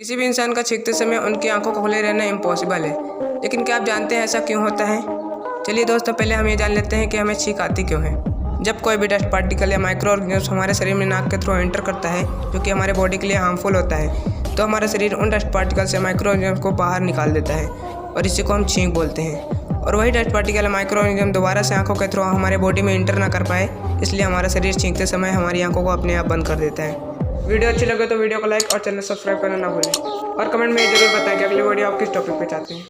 किसी भी इंसान का छींकते समय उनकी आंखों को खुले रहना इम्पॉसिबल है, लेकिन क्या आप जानते हैं ऐसा क्यों होता है? चलिए दोस्तों, पहले हम ये जान लेते हैं कि हमें छींक आती क्यों है। जब कोई भी डस्ट पार्टिकल या माइक्रो ऑर्गेनिज्म हमारे शरीर में नाक के थ्रू एंटर करता है, जो कि हमारे बॉडी के लिए हार्मफुल होता है, तो हमारा शरीर उन डस्ट पार्टिकल से माइक्रो ऑर्गेनिज्म को बाहर निकाल देता है और इसी को हम छींक बोलते हैं। और वही डस्ट पार्टिकल या माइक्रो ऑर्गेनिज्म दोबारा से आंखों के थ्रू हमारे बॉडी में एंटर ना कर पाए, इसलिए हमारा शरीर छींकते समय हमारी आंखों को अपने आप बंद कर देता है। वीडियो अच्छी लगे तो वीडियो को लाइक और चैनल सब्सक्राइब करना ना भूलें और कमेंट में जरूर बताएं कि अगली वीडियो आप किस टॉपिक पे चाहते हैं।